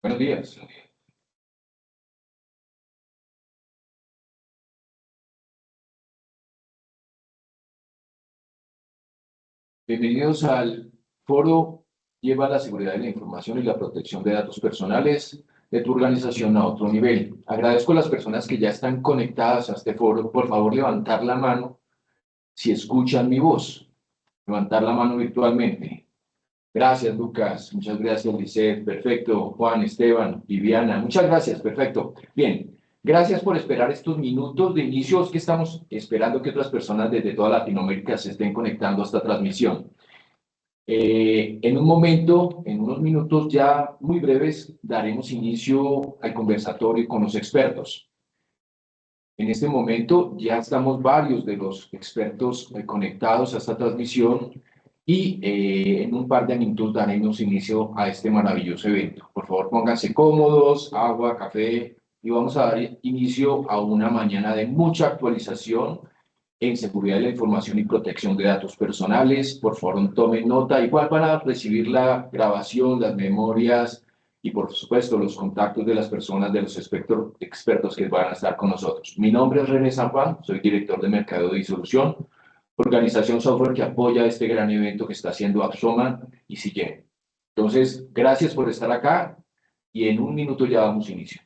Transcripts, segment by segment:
Buenos días. Bienvenidos al foro Lleva la seguridad de la información y la protección de datos personales de tu organización a otro nivel. Agradezco a las personas que ya están conectadas a este foro. Por favor, levantar la mano si escuchan mi voz. Levantar la mano virtualmente. Gracias, Lucas. Muchas gracias, Lisette. Perfecto. Juan, Esteban, Viviana. Muchas gracias. Perfecto. Bien. Gracias por esperar estos minutos de inicio. Es que estamos esperando que otras personas desde toda Latinoamérica se estén conectando a esta transmisión. En un momento, en unos minutos ya muy breves, daremos inicio al conversatorio con los expertos. En este momento ya estamos varios de los expertos conectados a esta transmisión y en un par de minutos daremos inicio a este maravilloso evento. Por favor, pónganse cómodos, agua, café, y vamos a dar inicio a una mañana de mucha actualización en seguridad de la información y protección de datos personales. Por favor, tomen nota. Igual van a recibir la grabación, las memorias y, por supuesto, los contactos de las personas, de los expertos que van a estar con nosotros. Mi nombre es René San Juan, soy director de Mercadeo y Solución, organización software que apoya este gran evento que está haciendo Axoma y Sillén. Entonces, gracias por estar acá y en un minuto ya damos inicio.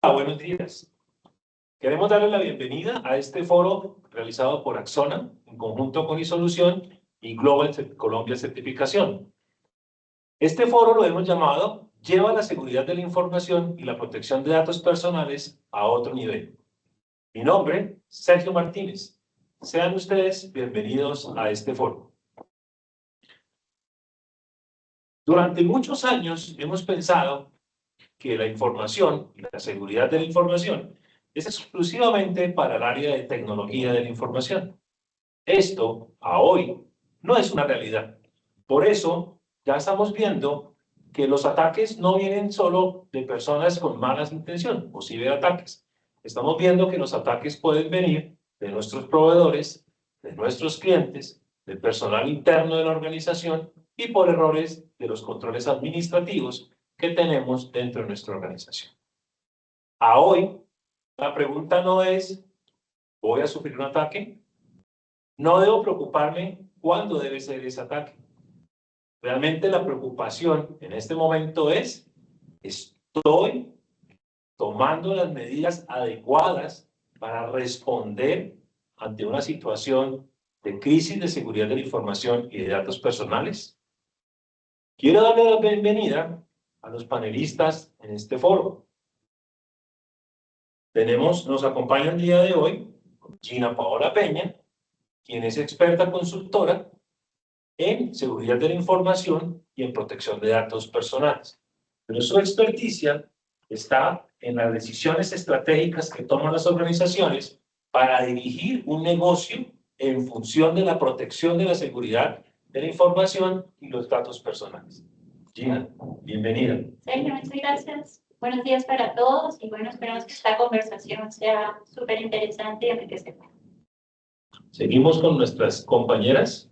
Buenos días. Queremos darle la bienvenida a este foro realizado por Axona en conjunto con iSolución y Global Colombia Certificación. Este foro lo hemos llamado Lleva la seguridad de la información y la protección de datos personales a otro nivel. Mi nombre, Sergio Martínez. Sean ustedes bienvenidos a este foro. Durante muchos años hemos pensado que la información y la seguridad de la información es exclusivamente para el área de tecnología de la información. Esto, a hoy, no es una realidad. Por eso, ya estamos viendo que los ataques no vienen solo de personas con malas intenciones o ciberataques. Estamos viendo que los ataques pueden venir de nuestros proveedores, de nuestros clientes, del personal interno de la organización y por errores de los controles administrativos que tenemos dentro de nuestra organización. A hoy, la pregunta no es, ¿voy a sufrir un ataque? No debo preocuparme cuándo debe ser ese ataque. Realmente la preocupación en este momento es, ¿estoy tomando las medidas adecuadas para responder ante una situación de crisis de seguridad de la información y de datos personales? Quiero darle la bienvenida a los panelistas en este foro. Nos acompaña el día de hoy Gina Paola Peña, quien es experta consultora en seguridad de la información y en protección de datos personales. Pero su experticia está en las decisiones estratégicas que toman las organizaciones para dirigir un negocio en función de la protección de la seguridad de la información y los datos personales. Gina, bienvenida. Sergio, muchas gracias. Buenos días para todos y bueno, esperamos que esta conversación sea súper interesante y enriquecedora. Seguimos con nuestras compañeras.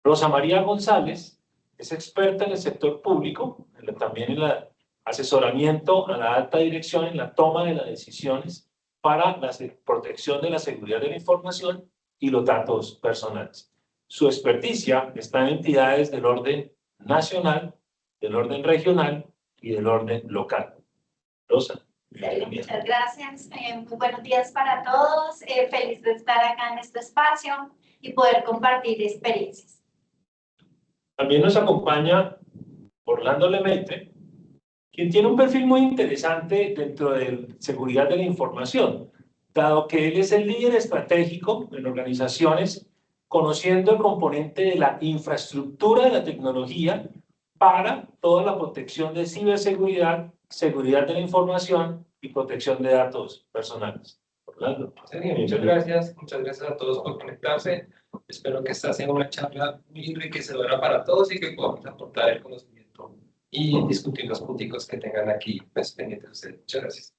Rosa María González es experta en el sector público, también en el asesoramiento a la alta dirección en la toma de las decisiones para la protección de la seguridad de la información y los datos personales. Su experticia está en entidades del orden nacional, del orden regional y del orden local. Rosa. Muchas gracias. Muy buenos días para todos. Feliz de estar acá en este espacio y poder compartir experiencias. También nos acompaña Orlando Lemaitre, quien tiene un perfil muy interesante dentro de seguridad de la información, dado que él es el líder estratégico en organizaciones, conociendo el componente de la infraestructura de la tecnología para toda la protección de ciberseguridad, seguridad de la información y protección de datos personales. Orlando. Muchas gracias a todos por conectarse. Espero que esta sea una charla muy enriquecedora para todos y que podamos aportar el conocimiento y discutir los puntos que tengan aquí pues, pendientes de ustedes. Muchas gracias.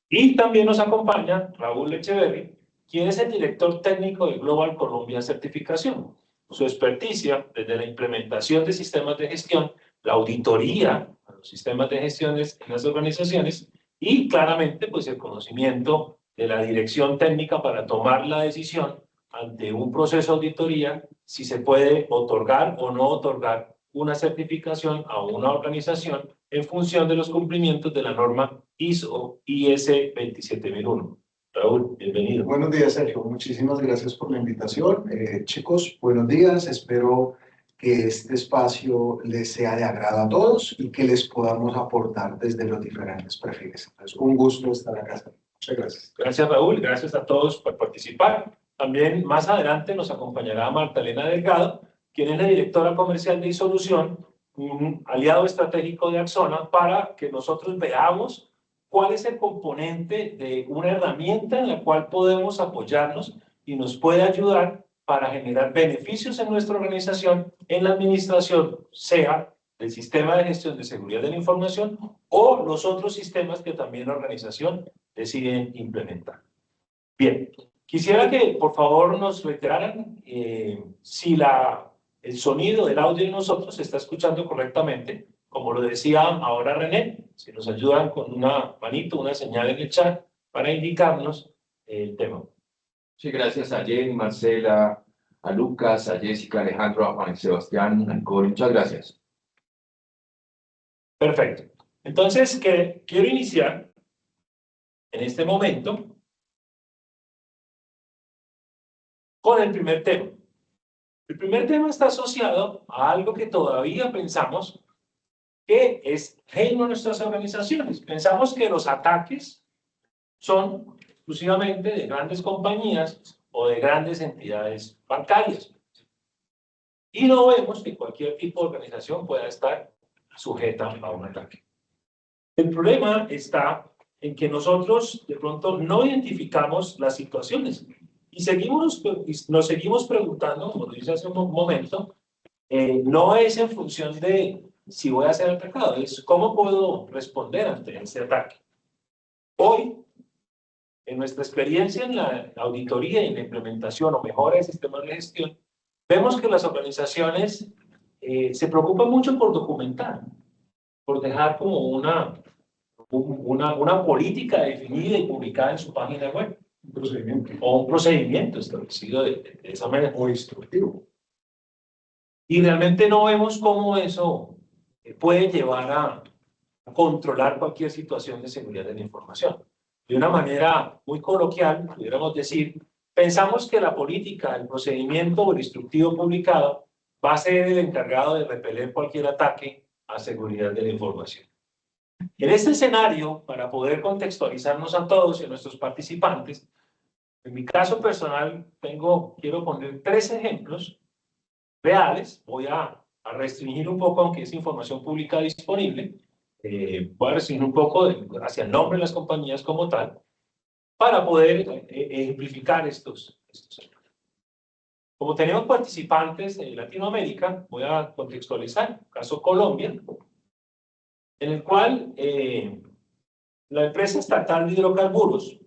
Y también nos acompaña Raúl Echeverry, quien es el director técnico de Global Colombia Certificación. Su experticia desde la implementación de sistemas de gestión, la auditoría a los sistemas de gestión en las organizaciones y claramente pues el conocimiento de la dirección técnica para tomar la decisión ante un proceso de auditoría si se puede otorgar o no otorgar una certificación a una organización en función de los cumplimientos de la norma ISO IS 27001. Raúl, bienvenido. Buenos días, Sergio. Muchísimas gracias por la invitación. Chicos, buenos días. Espero que este espacio les sea de agrado a todos y que les podamos aportar desde los diferentes perfiles. Entonces, un gusto estar acá. Muchas gracias. Gracias, Raúl. Gracias a todos por participar. También más adelante nos acompañará Marta Elena Delgado, quien es la directora comercial de iSolución, un aliado estratégico de Axona, para que nosotros veamos cuál es el componente de una herramienta en la cual podemos apoyarnos y nos puede ayudar para generar beneficios en nuestra organización, en la administración, sea del sistema de gestión de seguridad de la información o los otros sistemas que también la organización decide implementar. Bien, quisiera que por favor nos reiteraran si el sonido del audio de nosotros se está escuchando correctamente. Como lo decía ahora René, si nos ayudan con una manito, una señal en el chat para indicarnos el tema. Sí, gracias a Jenny, Marcela, a Lucas, a Jessica, Alejandro, a Juan Sebastián, a Nicole. Muchas gracias. Perfecto. Entonces, quiero iniciar en este momento con el primer tema. El primer tema está asociado a algo que todavía pensamos que es ajeno a nuestras organizaciones. Pensamos que los ataques son exclusivamente de grandes compañías o de grandes entidades bancarias. Y no vemos que cualquier tipo de organización pueda estar sujeta a un ataque. El problema está en que nosotros de pronto no identificamos las situaciones y nos seguimos preguntando, como lo dice hace un momento, no es en función de si voy a ser atacado, es cómo puedo responder ante ese ataque. Hoy, en nuestra experiencia en la auditoría y en la implementación o mejora de sistemas de gestión, vemos que las organizaciones se preocupan mucho por documentar, por dejar como una política definida y publicada en su página web. Un procedimiento. O un procedimiento establecido de esa manera. O instructivo. Y realmente no vemos cómo eso puede llevar a controlar cualquier situación de seguridad de la información. De una manera muy coloquial, pudiéramos decir, pensamos que la política, el procedimiento o el instructivo publicado va a ser el encargado de repeler cualquier ataque a seguridad de la información. En este escenario, para poder contextualizarnos a todos y a nuestros participantes, en mi caso personal quiero poner 3 ejemplos reales. Voy a restringir un poco, aunque es información pública disponible, voy a restringir un poco hacia el nombre de las compañías como tal, para poder ejemplificar estos ejemplos. Como tenemos participantes de Latinoamérica, voy a contextualizar, caso Colombia, en el cual la empresa estatal de hidrocarburos,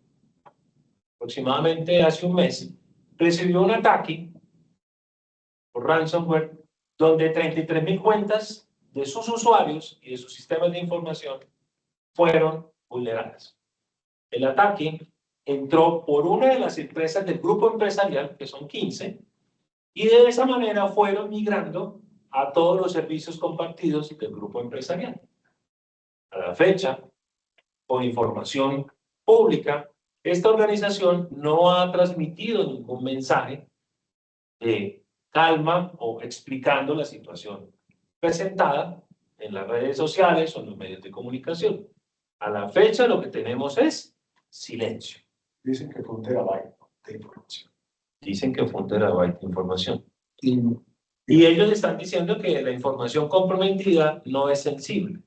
aproximadamente hace un mes, recibió un ataque por ransomware donde 33.000 cuentas de sus usuarios y de sus sistemas de información fueron vulneradas. El ataque entró por una de las empresas del grupo empresarial, que son 15, y de esa manera fueron migrando a todos los servicios compartidos del grupo empresarial. A la fecha, por información pública, esta organización no ha transmitido ningún mensaje de calma o explicando la situación presentada en las redes sociales o en los medios de comunicación. A la fecha lo que tenemos es silencio. Dicen que fue un terabyte de información. Dicen que fue un terabyte de información. Y Y ellos están diciendo que la información comprometida no es sensible.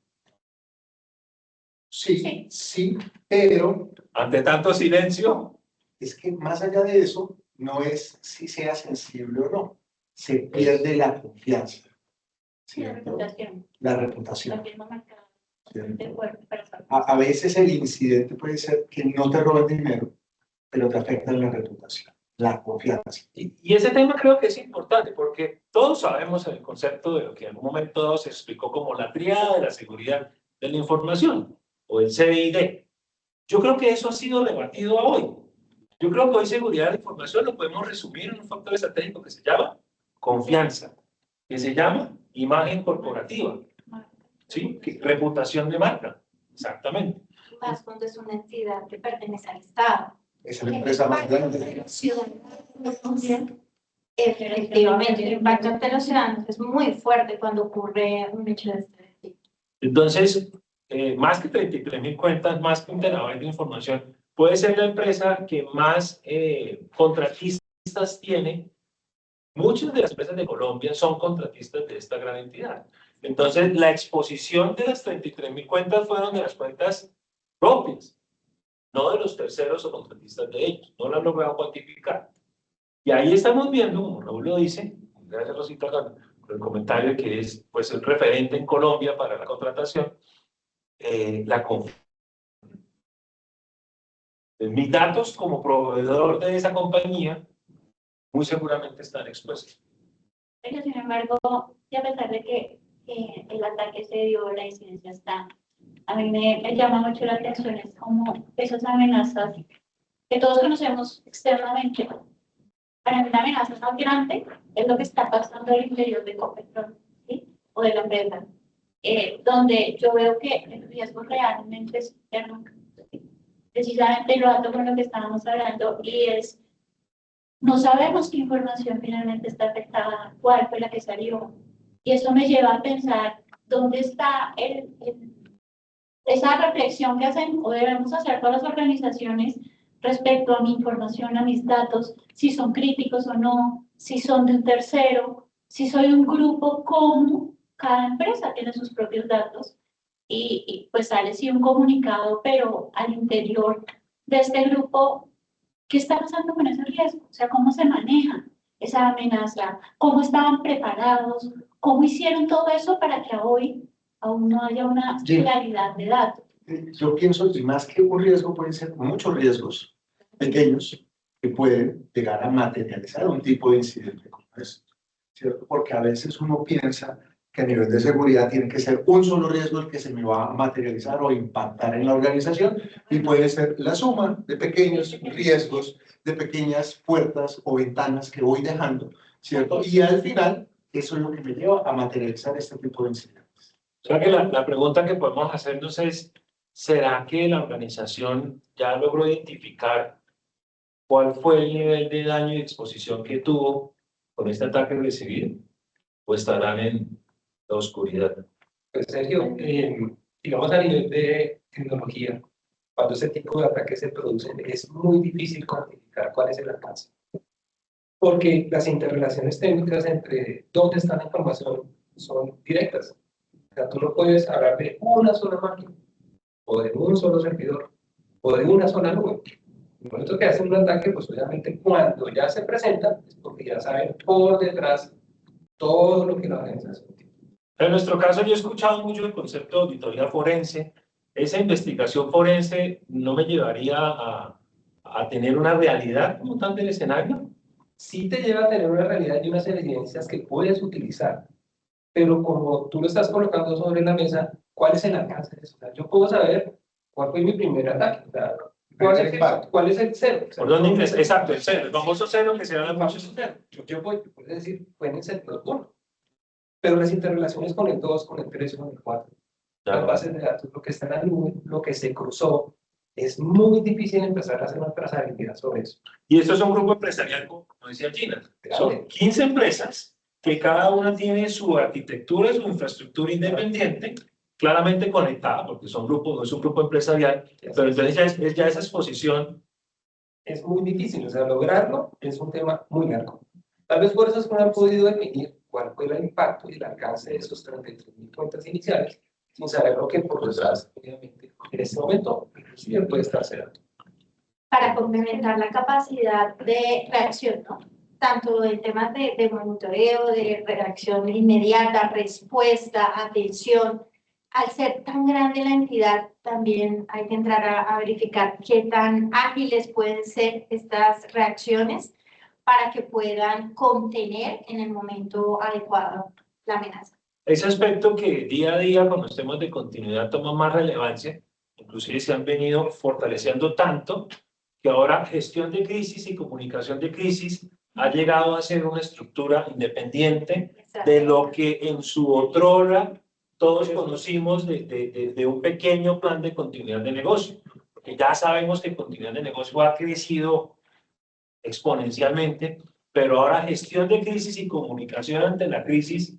sí, pero Ante tanto silencio, es que más allá de eso, no es si sea sensible o no. Se pierde la confianza, La ¿cierto? reputación, La la reputación. firma marcada, ¿Cierto? bastante fuerte para saber. A veces el incidente puede ser que no te roben dinero, pero te afecta la reputación, la confianza. y ese tema creo que es importante porque todos sabemos el concepto de lo que en algún momento dado se explicó como la tríada de la seguridad de la información o el CID. Yo creo que eso ha sido debatido a hoy. Yo creo que hoy seguridad de la información lo podemos resumir en un factor estratégico que se llama confianza, que se llama imagen corporativa, ¿sí? Reputación de marca, exactamente. Más cuando es una entidad que pertenece al Estado. Es la empresa más grande. Efectivamente, el impacto ante los ciudadanos es muy fuerte cuando ocurre un hecho de este tipo. Entonces, más que 33.000 cuentas, más que un terabyte de información, puede ser la empresa que más contratistas tiene. Muchas de las empresas de Colombia son contratistas de esta gran entidad. Entonces, la exposición de las 33.000 cuentas fueron de las cuentas propias, no de los terceros o contratistas de ellos. No lo han logrado cuantificar. Y ahí estamos viendo, como Raúl lo dice, gracias Rosita por el comentario, que es pues el referente en Colombia para la contratación, la confianza. Mis datos como proveedor de esa compañía muy seguramente están expuestos. Pero sin embargo, y a pesar de que el ataque se dio, la incidencia está, a mí me llama mucho la atención, es como esas amenazas que todos conocemos externamente. Para mí la amenaza más grande es lo que está pasando al interior de Ecopetrol, ¿sí? O de la empresa, donde yo veo que el riesgo realmente es interno. Precisamente lo alto con lo que estábamos hablando, y es, no sabemos qué información finalmente está afectada, cuál fue la que salió. Y eso me lleva a pensar dónde está esa reflexión que hacen o debemos hacer todas las organizaciones respecto a mi información, a mis datos, si son críticos o no, si son de un tercero, si soy un grupo, cómo cada empresa tiene sus propios datos. Y pues sale sí un comunicado, pero al interior de este grupo, ¿qué está pasando con ese riesgo? O sea, ¿cómo se maneja esa amenaza? ¿Cómo estaban preparados? ¿Cómo hicieron todo eso para que hoy aún no haya una claridad de datos? Yo pienso que más que un riesgo pueden ser muchos riesgos pequeños que pueden llegar a materializar un tipo de incidente como este, ¿cierto? Porque a veces uno piensa que a nivel de seguridad tiene que ser un solo riesgo el que se me va a materializar o impactar en la organización, y puede ser la suma de pequeños riesgos, de pequeñas puertas o ventanas que voy dejando, ¿cierto? Y al final, eso es lo que me lleva a materializar este tipo de incidentes. O sea que la pregunta que podemos hacernos es, ¿será que la organización ya logró identificar cuál fue el nivel de daño y exposición que tuvo con este ataque recibido? ¿O estarán en la oscuridad? Pues Sergio, digamos a nivel de tecnología, cuando ese tipo de ataques se producen, es muy difícil cuantificar cuál es el alcance. Porque las interrelaciones técnicas entre dónde está la información son directas. O sea, tú no puedes hablar de una sola máquina, o de un solo servidor, o de una sola nube. En el momento que hacen un ataque, pues obviamente cuando ya se presenta, es porque ya saben por detrás todo lo que la organización tiene. En nuestro caso, yo he escuchado mucho el concepto de auditoría forense. Esa investigación forense no me llevaría a tener una realidad como tal del escenario. Sí te lleva a tener una realidad y unas evidencias que puedes utilizar pero como tú lo estás colocando sobre la mesa, ¿cuál es el alcance de eso? O sea, yo puedo saber cuál fue mi primer ataque, o sea, ¿cuál es el cero? O sea, ¿Por dónde ingresa? Exacto, el cero, el famoso cero que se da en el famoso cero. Yo puedo decir, fue en el sector 1, pero las interrelaciones con el 2, con el 3, con el 4, las bases de datos, lo que está en la nube, lo que se cruzó, es muy difícil empezar a hacer una trazabilidad sobre eso. Y esto es un grupo empresarial, como decía Gina, son 15 empresas que cada una tiene su arquitectura, su infraestructura independiente, claramente conectada, porque son grupos, no es un grupo empresarial, pero entonces ya esa exposición es muy difícil, o sea, lograrlo es un tema muy largo. Tal vez por eso es que no han podido definir cuál fue el impacto y el alcance de esos 33.000 cuentas iniciales, sin saber lo que por detrás, obviamente, en este momento, inclusive puede estar cerrado. Para complementar la capacidad de reacción, ¿no? Tanto en temas de monitoreo, de reacción inmediata, respuesta, atención. Al ser tan grande la entidad, también hay que entrar a verificar qué tan ágiles pueden ser estas reacciones para que puedan contener en el momento adecuado la amenaza. Ese aspecto que día a día, con los temas de continuidad, toma más relevancia, inclusive se han venido fortaleciendo tanto que ahora gestión de crisis y comunicación de crisis ha llegado a ser una estructura independiente de lo que en su otrora todos conocimos de un pequeño plan de continuidad de negocio. Porque ya sabemos que continuidad de negocio ha crecido exponencialmente, pero ahora gestión de crisis y comunicación ante la crisis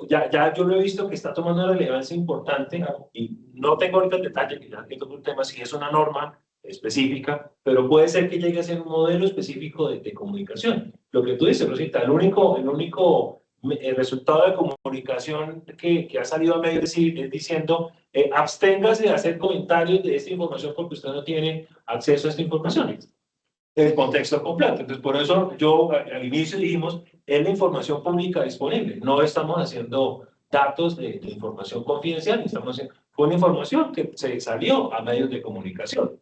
ya yo lo he visto que está tomando una relevancia importante y no tengo ahorita el detalle, que ya tengo un tema, si es una norma específica, pero puede ser que llegue a ser un modelo específico de comunicación. Lo que tú dices, Rosita, el único resultado de comunicación que ha salido a medio es diciendo absténgase de hacer comentarios de esta información porque usted no tiene acceso a esta información. El contexto completo. Entonces, por eso yo al inicio dijimos, es la información pública disponible. No estamos haciendo datos de información confidencial, estamos haciendo, fue una información que se salió a medios de comunicación.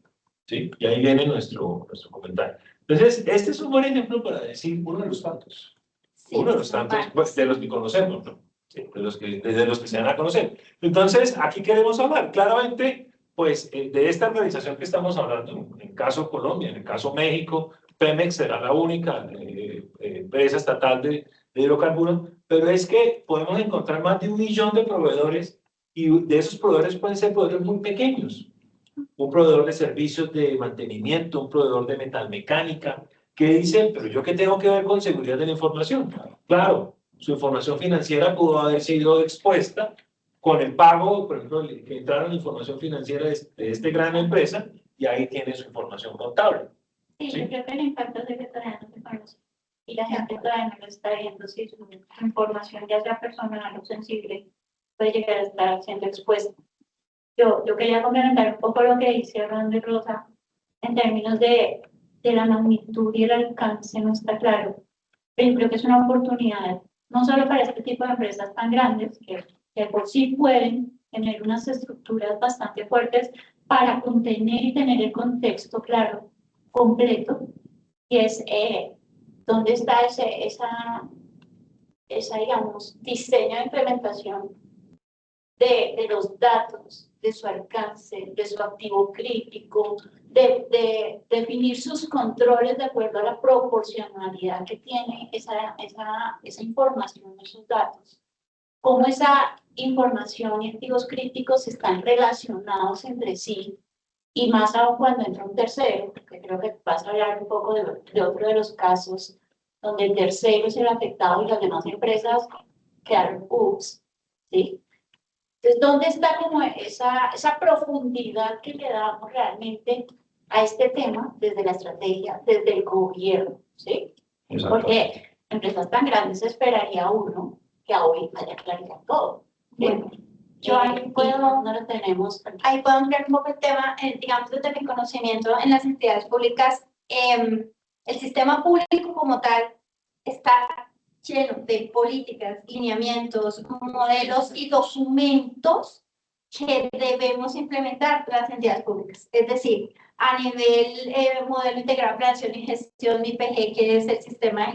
¿Sí? Y ahí viene nuestro comentario. Entonces, este es un buen ejemplo para decir uno de los tantos. Sí, uno de los tantos, pues, de los que conocemos, ¿no? Sí, de los que se dan a conocer. Entonces, aquí queremos hablar claramente, pues, de esta organización que estamos hablando, en el caso Colombia, en el caso México, Pemex será la única empresa estatal de hidrocarburos, pero es que podemos encontrar más de 1 millón de proveedores y de esos proveedores pueden ser proveedores muy pequeños. Un proveedor de servicios de mantenimiento, un proveedor de metalmecánica, que dicen, pero yo qué tengo que ver con seguridad de la información. Claro, su información financiera pudo haber sido expuesta con el pago, por ejemplo, que entraron información financiera de esta gran empresa y ahí tiene su información contable. Sí, yo creo que el impacto es de que todavía no se conoce y la gente todavía no lo está viendo, si su información, ya sea personal o sensible, puede llegar a estar siendo expuesta. Yo quería complementar un poco lo que dice Ron Rosa en términos de la magnitud y el alcance, no está claro. Pero yo creo que es una oportunidad, no solo para este tipo de empresas tan grandes, que por sí pueden tener unas estructuras bastante fuertes para contener y tener el contexto claro, completo, y es dónde está esa digamos, diseño de implementación de los datos, de su alcance, de su activo crítico, de definir sus controles de acuerdo a la proporcionalidad que tiene esa información, esos datos. Cómo esa información y activos críticos están relacionados entre sí, y más aún cuando entra un tercero, porque creo que vas a hablar un poco de otro de los casos donde el tercero es el afectado y las demás empresas quedaron ups, ¿sí? Entonces, ¿dónde está como esa profundidad que le damos realmente a este tema desde la estrategia, desde el gobierno, ¿sí? Exacto. Porque empresas tan grandes esperaría uno que hoy haya claridad todo. Bueno, yo ahí puedo, no lo tenemos. ahí puedo ampliar un poco el tema, digamos, desde mi conocimiento en las entidades públicas. El sistema público como tal está lleno de políticas, lineamientos, modelos y documentos que debemos implementar las entidades públicas. Es decir, a nivel modelo integrado de planeación y gestión, MIPG, que es el sistema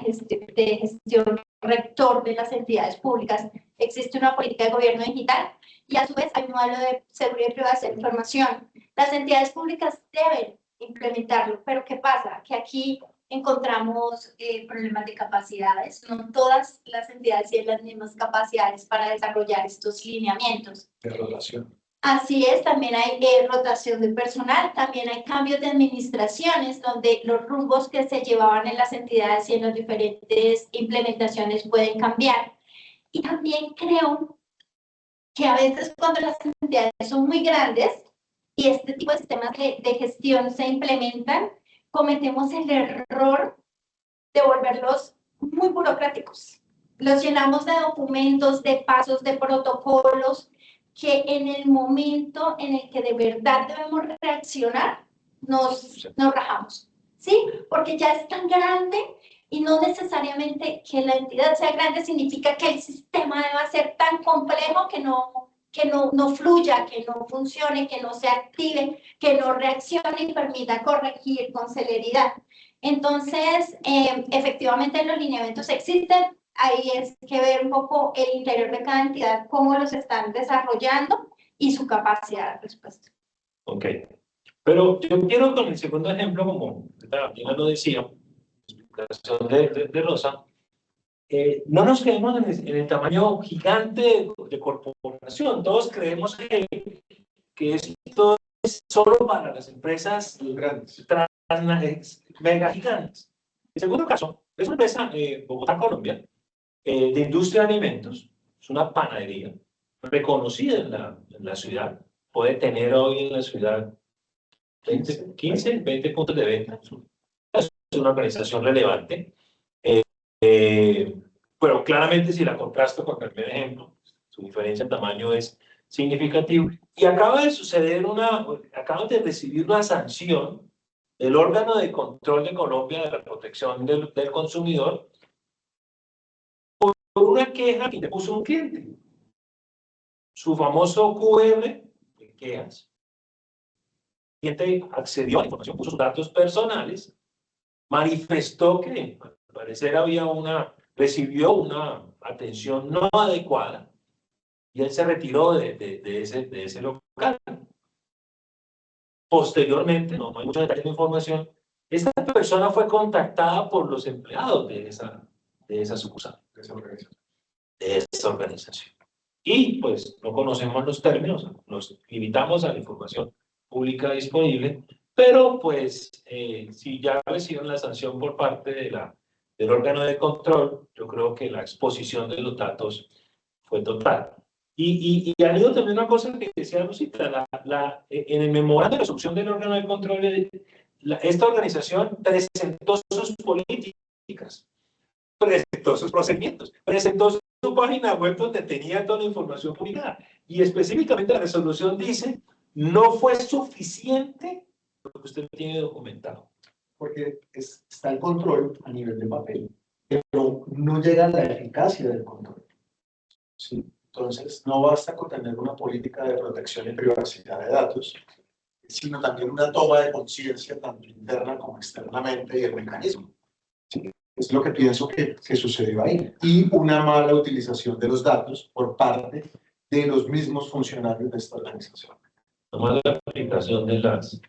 de gestión rector de las entidades públicas. Existe una política de gobierno digital y a su vez hay un modelo de seguridad y privacidad de información. Las entidades públicas deben implementarlo, pero ¿qué pasa? Que aquí encontramos problemas de capacidades. No todas las entidades tienen las mismas capacidades para desarrollar estos lineamientos. De relación. Así es, también hay rotación de personal, también hay cambios de administraciones donde los rumbos que se llevaban en las entidades y en las diferentes implementaciones pueden cambiar. Y también creo que a veces cuando las entidades son muy grandes y este tipo de sistemas de gestión se implementan, cometemos el error de volverlos muy burocráticos. Los llenamos de documentos, de pasos, de protocolos, que en el momento en el que de verdad debemos reaccionar, nos rajamos, ¿sí? Porque ya es tan grande y no necesariamente que la entidad sea grande significa que el sistema deba ser tan complejo que no fluya, que no funcione, que no se active, que no reaccione y permita corregir con celeridad. Entonces, efectivamente los lineamientos existen. Ahí es que ver un poco el interior de cada entidad, cómo los están desarrollando y su capacidad de respuesta. Ok. Pero yo quiero con el segundo ejemplo, como también lo decía, la explicación de Rosa, no nos quedemos en el tamaño gigante de corporación. Todos creemos que esto es solo para las empresas Grandes. mega gigantes. El segundo caso es una empresa, Bogotá, Colombia, de industria de alimentos. Es una panadería reconocida en la ciudad. Puede tener hoy en la ciudad 20 puntos de venta. Es una organización relevante. Pero claramente si la contrasto con el primer ejemplo, su diferencia en tamaño es significativo. Y acaba de recibir una sanción del órgano de control de Colombia de la protección del consumidor por una queja que le puso un cliente. Su famoso QR de quejas. El cliente accedió a la información, puso sus datos personales, manifestó que al parecer recibió una atención no adecuada y él se retiró de ese local. Posteriormente, no hay muchos detalles de información, esta persona fue contactada por los empleados de esa sucursal, de esa organización. Y pues no conocemos los términos, nos limitamos a la información pública disponible, pero pues si ya recibieron la sanción por parte del órgano de control, yo creo que la exposición de los datos fue total. Y añado también una cosa que decía Lucita, en el memorando de resolución del órgano de control, esta organización presentó sus políticas, presentó sus procedimientos, presentó su página web donde tenía toda la información publicada. Y específicamente la resolución dice, no fue suficiente lo que usted tiene documentado. Porque está el control a nivel de papel, pero no llega a la eficacia del control. ¿Sí? Entonces, no basta con tener una política de protección y privacidad de datos, sino también una toma de conciencia tanto interna como externamente y el mecanismo. ¿Sí? Es lo que pienso que sucedió ahí. Y una mala utilización de los datos por parte de los mismos funcionarios de esta organización. Tomar la aplicación de las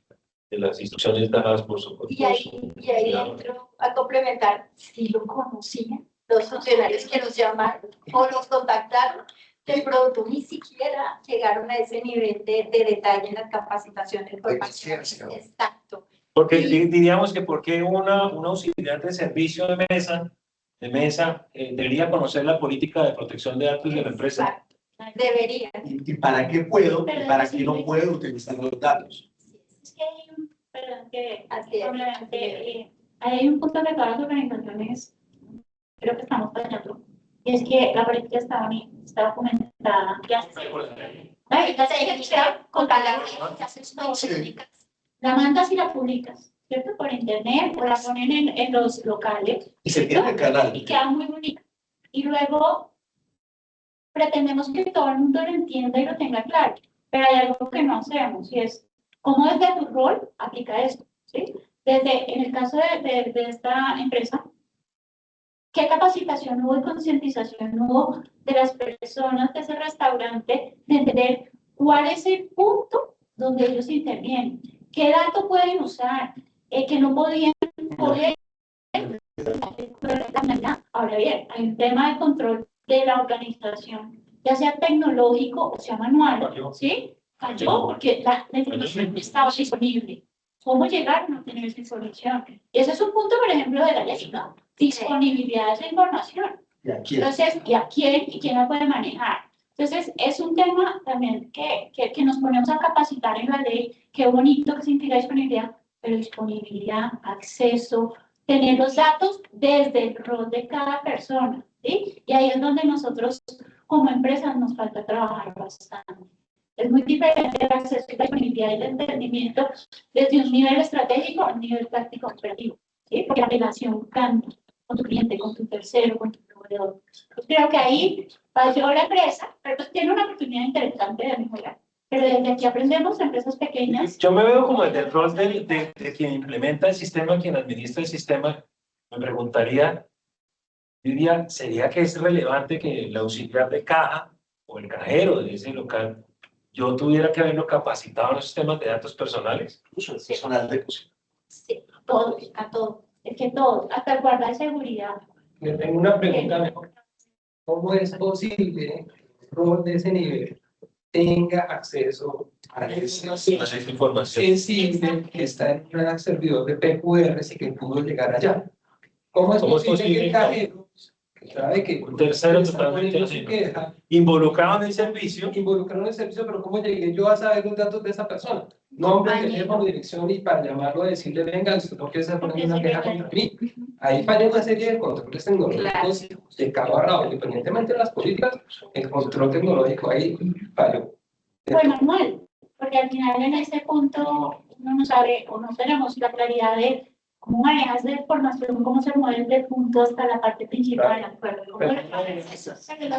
instrucciones dadas por su Y ahí entro a complementar, si lo conocían los funcionarios que los llamaron o los contactaron, de pronto ni siquiera llegaron a ese nivel de detalle en la capacitación de información. Exacto. Porque diríamos que porque una auxiliar de servicio de mesa debería conocer la política de protección de datos de la empresa. Exacto. Debería. ¿Y para qué puedo y para qué no puedo utilizar los datos? Es que hay un punto que todas las organizaciones creo que estamos fallando. Y es que la política está documentada. La mandas y la publicas, ¿cierto? Por internet o la ponen en los locales. Y se tiene el canal. Y queda muy bonita. Y luego pretendemos que todo el mundo lo entienda y lo tenga claro. Pero hay algo que no hacemos y es cómo desde tu rol aplica esto, ¿sí? En el caso de esta empresa, ¿Qué capacitación hubo y concientización hubo de las personas de ese restaurante de entender cuál es el punto donde ellos intervienen? ¿Qué datos pueden usar? Que no podían Ahora bien, hay un tema de control de la organización, ya sea tecnológico o sea manual, ¿sí? Falló porque la información no estaba disponible. ¿Cómo llegar a no tener esa información? Y ese es un punto, por ejemplo, de la ley, ¿no? Disponibilidad de esa información. Entonces, ¿y a quién? ¿Y quién la puede manejar? Entonces, es un tema también que nos ponemos a capacitar en la ley. Qué bonito que significa disponibilidad, pero disponibilidad, acceso, tener los datos desde el rol de cada persona, ¿sí? Y ahí es donde nosotros, como empresas, nos falta trabajar bastante. Es muy diferente el acceso y la disponibilidad y el entendimiento desde un nivel estratégico a un nivel táctico operativo, ¿sí? Porque la relación cambia con tu cliente, con tu tercero, con tu proveedor. Pues creo que ahí falló la empresa, pero pues tiene una oportunidad interesante de mejorar. Pero desde aquí aprendemos empresas pequeñas. Yo me veo como desde el rol de quien implementa el sistema, quien administra el sistema. Me preguntaría, diría, ¿sería que es relevante que el auxiliar de caja o el cajero de ese local, yo tuviera que haberlo capacitado en los sistemas de datos personales? Incluso el personal de cocina. Sí, todos, a todos. Es que todos, hasta el guarda de seguridad. Le tengo una pregunta mejor. ¿Cómo es posible que el rol de ese nivel tenga acceso a esa Información. sensible que está en un servidor de PQR y que pudo llegar allá? ¿Cómo es posible que el cajero, que sabe que Un tercero está totalmente poniendo su ajeno, queja, involucrado en el servicio, involucrado en el servicio, pero cómo llegué yo a saber los datos de esa persona? Nombre, teléfono, dirección, y para llamarlo a decirle, venga, usted no quiere estar poniendo una queja contra mí. Ahí falla una serie de controles tecnológicos de cabo a rabo, independientemente de las políticas, el control tecnológico ahí falló. Fue manual, porque al final en ese punto uno no sabe o no tenemos la claridad de cómo manejas la información, cómo se mueve del punto hasta la parte principal, cómo lo haces eso. Es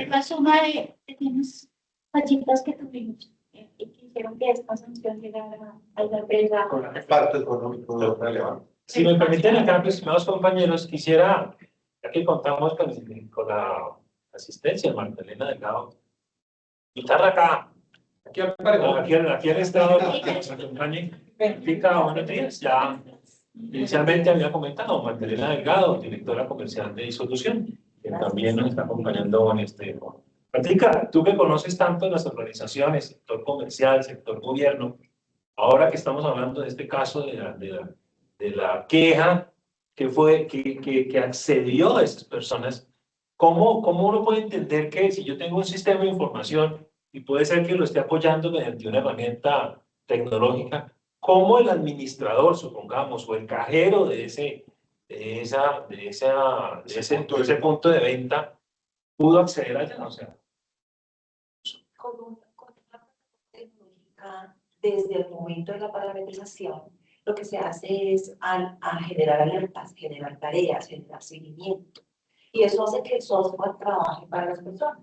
la suma de pequeñas fallitas que tuvimos y que hicieron que esta sanción llegara a la empresa. Con el impacto económico relevante. si me permiten acá, pues, estimados compañeros, quisiera, ya que contamos con la asistencia de Magdalena Delgado, invitarla acá, aquí al estado, que nos acompañe. Benfica, buenos días. Ya inicialmente había comentado Magdalena Delgado, directora comercial de Disolución, que también nos está acompañando en este. Benfica, tú que conoces tanto las organizaciones, sector comercial, sector gobierno, ahora que estamos hablando de este caso de la queja que accedió a esas personas, ¿cómo uno puede entender que si yo tengo un sistema de información y puede ser que lo esté apoyando mediante una herramienta tecnológica, cómo el administrador, supongamos, o el cajero de ese punto de venta pudo acceder allá? O sea, con una tecnológica, desde el momento de la parametrización, lo que se hace es a generar alertas, generar tareas, generar seguimiento. Y eso hace que el software trabaje para las personas.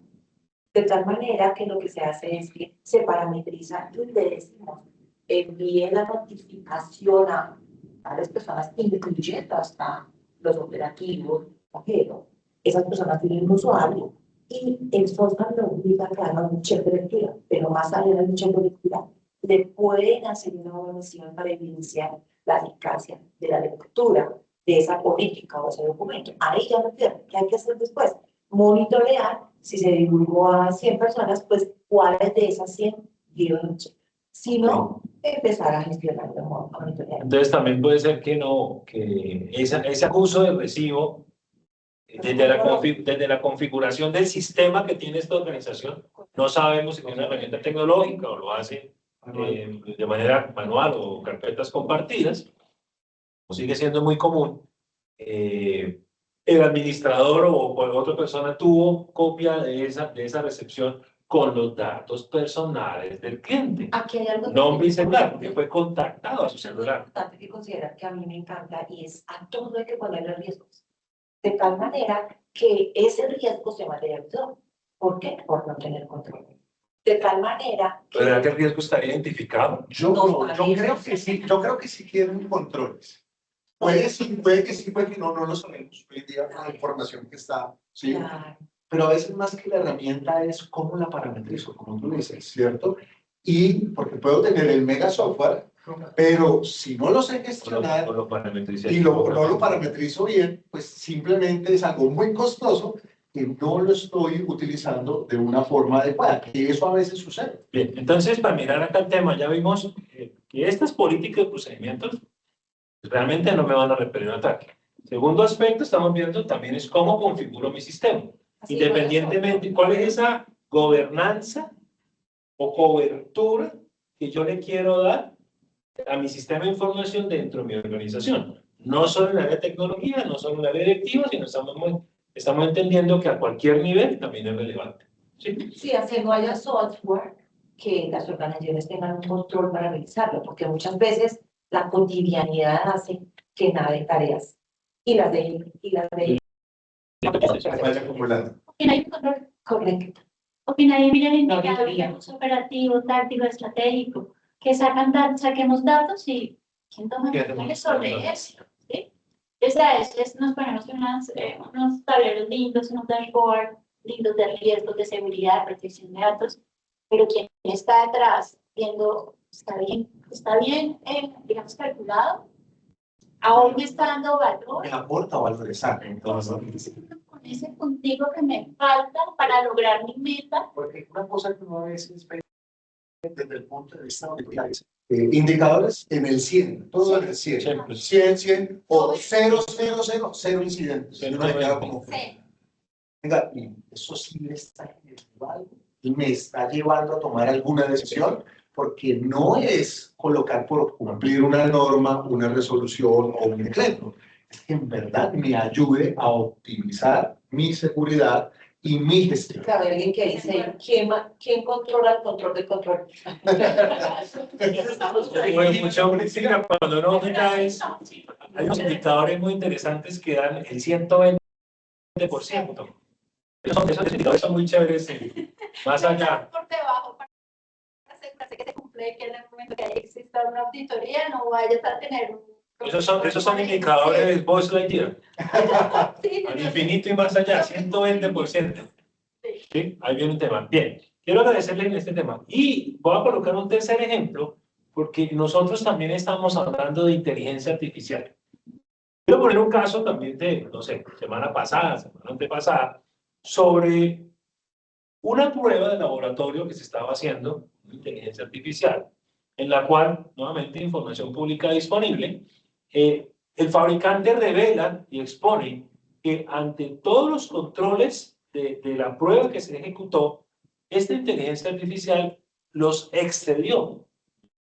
De tal manera que lo que se hace es que se parametriza y le decimos, envíe la notificación a las personas, incluyendo hasta los operativos, cajeros. Esas personas tienen un usuario y el software lo obliga a que haga un check de lectura, pero más allá de un check de lectura, le pueden hacer una evaluación para evidenciar la eficacia de la lectura de esa política o ese documento. Ahí ya no pierde. ¿Qué hay que hacer después? Monitorear, si se divulgó a 100 personas, pues cuáles de esas 100 dieron un check. Si no, empezar a gestionar de modo monitorear. entonces también puede ser que no, que ese acuso de recibo desde la configuración del sistema que tiene esta organización, no sabemos si tiene una herramienta tecnológica o lo hace de manera manual o carpetas compartidas, o sigue siendo muy común. El administrador o otra persona tuvo copia de esa recepción con los datos personales del cliente. Aquí hay algo Nombre y celular, que fue contactado a su celular. Es importante que considerar que a mí me encanta y es a todo hay que ponerle riesgos. De tal manera que ese riesgo se materializó. ¿Por qué? Por no tener control. De tal manera que... ¿Verdad que el riesgo estaría identificado? Yo creo que sí tienen controles. Puede que sí, puede que no, no lo sabemos. Hoy en día con la información que está, ¿sí? Claro. Pero a veces más que la herramienta es cómo la parametrizo, como tú dices, ¿cierto? Y porque puedo tener el mega software, pero si no lo sé gestionar No lo parametricé. y no lo parametrizo bien, pues simplemente es algo muy costoso que no lo estoy utilizando de una forma adecuada, que eso a veces sucede. Bien, entonces para mirar acá el tema, ya vimos que estas políticas de procedimientos realmente no me van a repeler un ataque. Segundo aspecto, estamos viendo también es cómo configuro mi sistema. Así Independientemente, ¿cuál es esa gobernanza o cobertura que yo le quiero dar a mi sistema de información dentro de mi organización? No solo en el área de tecnología, no solo en el área directiva, sino estamos entendiendo que a cualquier nivel también es relevante. ¿Sí? Sí, así no haya software que las organizaciones tengan un control para realizarlo, porque muchas veces la cotidianidad hace que nade tareas y las de Vaya acumulando. Que no hay control. correcto. O que nadie mira el No, indicador operativo, táctico, estratégico, que saquemos datos y ¿quién toma decisiones sobre eso? ¿Sí? O sea, nos ponemos unos tableros lindos, unos dashboard lindos de riesgos, de seguridad, de protección de datos, pero ¿quién está detrás viendo, está bien digamos, calculado? ¿Aún me está dando valor? Me aporta valor, exacto. Entonces, Con ese puntico que me falta para lograr mi meta. porque una cosa que uno a veces ve desde el punto de vista de indicadores en el 100, todo en el 100, 100, o 0, 0, 0, 0 incidentes. Y uno se queda como, venga, y eso sí me está generando algo y me está llevando a tomar alguna decisión, porque no es colocar por cumplir una norma, una resolución o un decreto, es que en verdad me ayude a optimizar mi seguridad y mi gestión. Claro, hay alguien que dice, ¿quién controla el control del control? Bueno, mucho principio, cuando uno mira eso, hay unos indicadores muy interesantes que dan el 120%. Esos indicadores son muy chéveres, más allá. Por debajo, para asegurarse que se cumple, que en el momento que exista una auditoría no vayas a tener un... Esos son indicadores Buzz Lightyear, Sí, al infinito y más allá, 120%. ¿Sí? Ahí viene un tema. Bien, quiero agradecerles en este tema. Y voy a colocar un tercer ejemplo, porque nosotros también estamos hablando de inteligencia artificial. Quiero poner un caso también de, no sé, semana antepasada, sobre una prueba de laboratorio que se estaba haciendo de inteligencia artificial, en la cual, nuevamente, información pública disponible, el fabricante revela y expone que ante todos los controles de la prueba que se ejecutó, esta inteligencia artificial los excedió,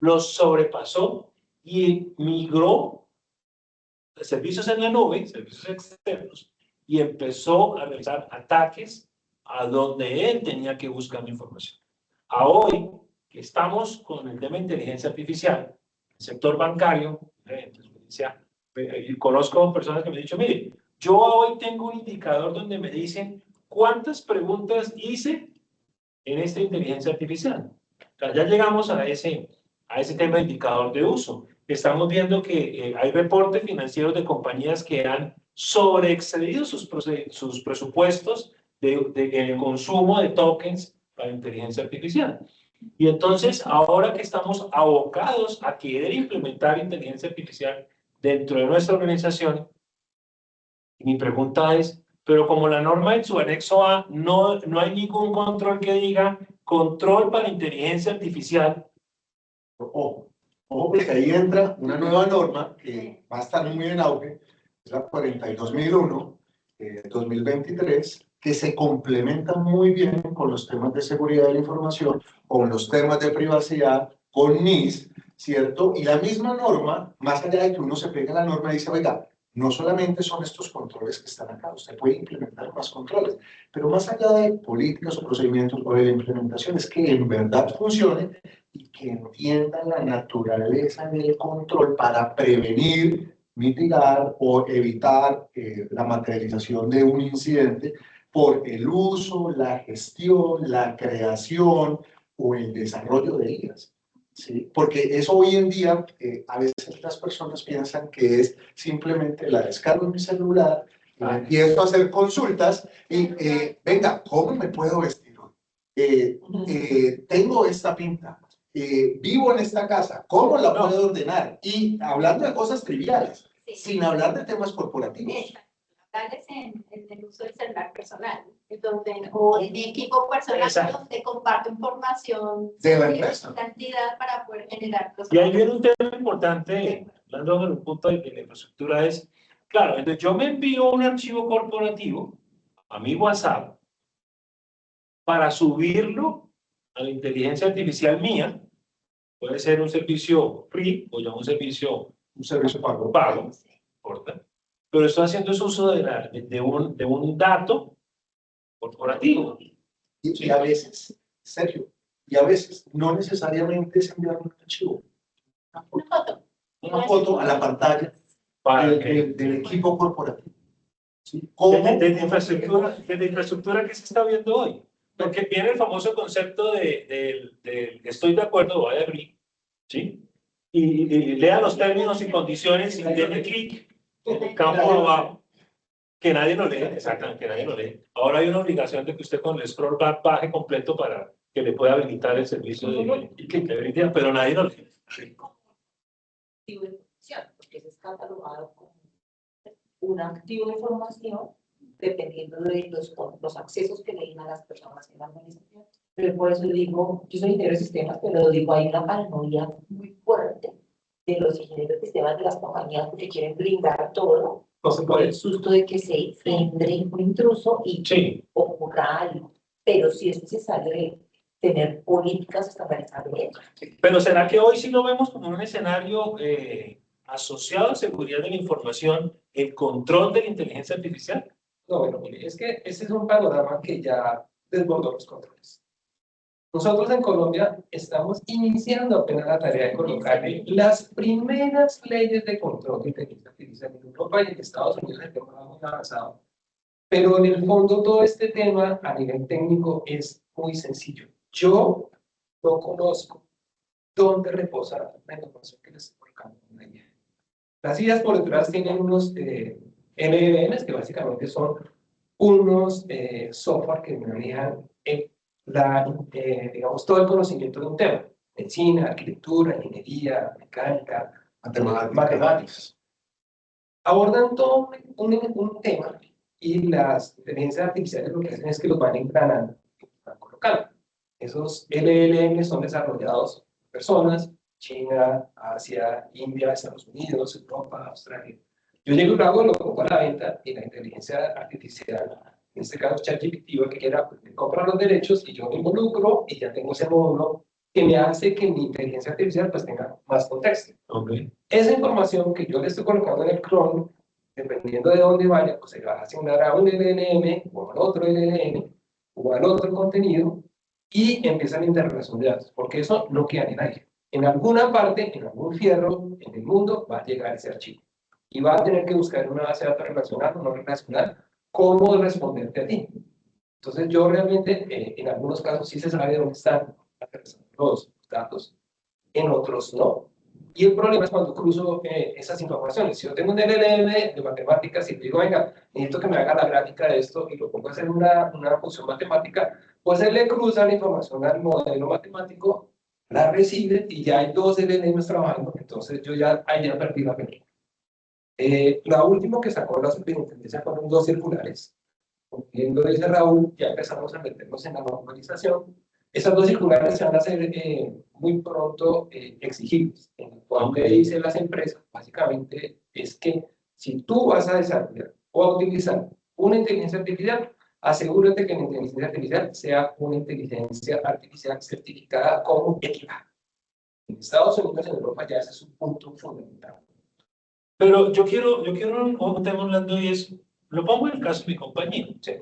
los sobrepasó y migró servicios en la nube, servicios externos, y empezó a realizar ataques a donde él tenía que buscar información. A hoy, que estamos con el tema de inteligencia artificial, el sector bancario, y conozco personas que me han dicho, mire, yo hoy tengo un indicador donde me dicen cuántas preguntas hice en esta inteligencia artificial. O sea, ya llegamos a ese tema de indicador de uso. Estamos viendo que hay reportes financieros de compañías que han sobreexcedido sus presupuestos en el consumo de tokens para inteligencia artificial. Y entonces, ahora que estamos abocados a querer implementar inteligencia artificial dentro de nuestra organización, mi pregunta es, pero como la norma en su anexo A no hay ningún control que diga control para inteligencia artificial. Ojo, porque ahí entra una nueva norma que va a estar muy en auge, es la 42.001, 2023, que se complementa muy bien con los temas de seguridad de la información, con los temas de privacidad, con NIS, ¿cierto? Y la misma norma, más allá de que uno se pegue a la norma, dice, oiga, no solamente son estos controles que están acá, usted puede implementar más controles, pero más allá de políticas o procedimientos o de la implementación, es que en verdad funcione y que entiendan la naturaleza del control para prevenir, mitigar o evitar la materialización de un incidente por el uso, la gestión, la creación o el desarrollo de IAs. ¿sí? Porque eso hoy en día, a veces las personas piensan que es simplemente la descargo en mi celular, y empiezo a hacer consultas y, venga, ¿cómo me puedo vestir hoy? Tengo esta pinta, vivo en esta casa, ¿cómo la puedo ordenar? Y hablando de cosas triviales, sin hablar de temas corporativos. Hablarles en el uso del celular personal, o en equipo personal, donde comparto información de la empresa, cantidad para poder generar los. Y ahí viene un tema importante, hablando de un punto de la infraestructura, es, claro, entonces yo me envío un archivo corporativo a mi WhatsApp para subirlo a la inteligencia artificial mía. Puede ser un servicio free o ya un servicio pago, importa. Pero estoy haciendo ese uso de un dato corporativo. Y a veces, Sergio, y a veces no necesariamente es enviar un archivo. Una foto a la pantalla del equipo corporativo. ¿Sí? De infraestructura que se está viendo hoy. Porque viene el famoso concepto de estoy de acuerdo, voy a abrir, ¿sí? Y lea los términos y condiciones y denle clic en el campo abajo, que nadie lo lee, exactamente, que nadie lo lee. Ahora hay una obligación de que usted con el scroll bar baje completo para que le pueda habilitar el servicio de verificación, pero nadie lo lee. Porque es catalogado como un activo de información dependiendo de los accesos que le den a las personas en la organización. Pero por eso digo, yo soy ingeniero de sistemas, pero digo, hay una paranoia muy fuerte de los ingenieros de sistemas de las compañías porque quieren blindar todo por el susto de que se entre un intruso y ocurra algo. Pero sí es necesario tener políticas estandarizadas de eso. Pero ¿será que hoy sí lo vemos como un escenario asociado a seguridad de la información, el control de la inteligencia artificial? No, bueno, mire, es que ese es un panorama que ya desbordó los controles. Nosotros en Colombia estamos iniciando apenas la tarea de colocar las primeras leyes de control de inteligencia artificial en Europa y en Estados Unidos. El tema va muy avanzado. Pero en el fondo todo este tema a nivel técnico es muy sencillo. Yo no conozco dónde reposa la información que les estoy colocando en la IA. Las IAs por detrás tienen unos LLMs que básicamente son unos software que manejan digamos, todo el conocimiento de un tema. Medicina, arquitectura, ingeniería, mecánica, matemáticas. Abordan todo un tema y las inteligencias artificiales lo que hacen es que los van engranando, van colocando. Esos LLM son desarrollados por personas, China, Asia, India, Estados Unidos, Europa, Australia. Yo llego y lo hago, lo pongo a la venta y la inteligencia artificial, en este caso ChatGPT, que quiera comprar los derechos y yo me involucro y ya tengo ese módulo que me hace que mi inteligencia artificial pues tenga más contexto. Okay. Esa información que yo le estoy colocando en el Chrome, dependiendo de dónde vaya, pues se va a asignar a un LLM o al otro LLM o al otro contenido y empiezan a interrelación de datos, porque eso no queda en el aire. En alguna parte, en algún fierro en el mundo va a llegar ese archivo y va a tener que buscar en una base de datos relacional o no relacional cómo responderte a ti. Entonces yo realmente, en algunos casos sí se sabe dónde están los datos, en otros no. Y el problema es cuando cruzo esas informaciones. Si yo tengo un LLM de matemáticas y te digo, venga, necesito que me haga la gráfica de esto y lo pongo a hacer una función matemática, pues él le cruza la información al modelo matemático, la recibe y ya hay dos LLMs trabajando, entonces yo ya perdí la película. La última que sacó la superintendencia fueron dos circulares. Como lo dice Raúl, ya empezamos a meternos en la normalización. Esas dos circulares se van a hacer muy pronto exigibles. Lo que dicen las empresas, básicamente, es que si tú vas a desarrollar o a utilizar una inteligencia artificial, asegúrate que la inteligencia artificial sea una inteligencia artificial certificada como ética. En Estados Unidos y en Europa ya ese es un punto fundamental. Pero yo quiero un tema hablando y es, lo pongo en el caso de mi compañía. ¿Sí?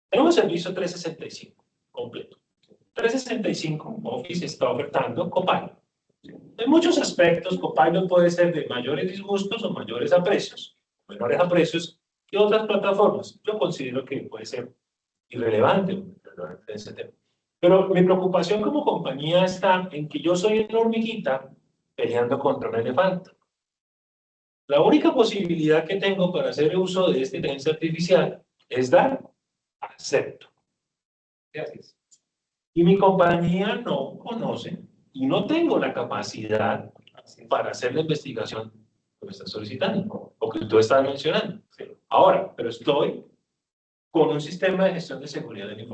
Tenemos servicio 365 completo. 365 Office está ofertando Copilot. En muchos aspectos, Copilot puede ser de mayores disgustos o mayores aprecios, menores aprecios que otras plataformas. Yo considero que puede ser irrelevante en ese tema. Pero mi preocupación como compañía está en que yo soy una hormiguita peleando contra un elefante. La única posibilidad que tengo para hacer uso de esta inteligencia artificial es dar acepto. Gracias. Y mi compañía no conoce y no tengo la capacidad para hacer la investigación que me estás solicitando o que tú estás mencionando. Ahora, pero estoy con un sistema de gestión de seguridad de la información.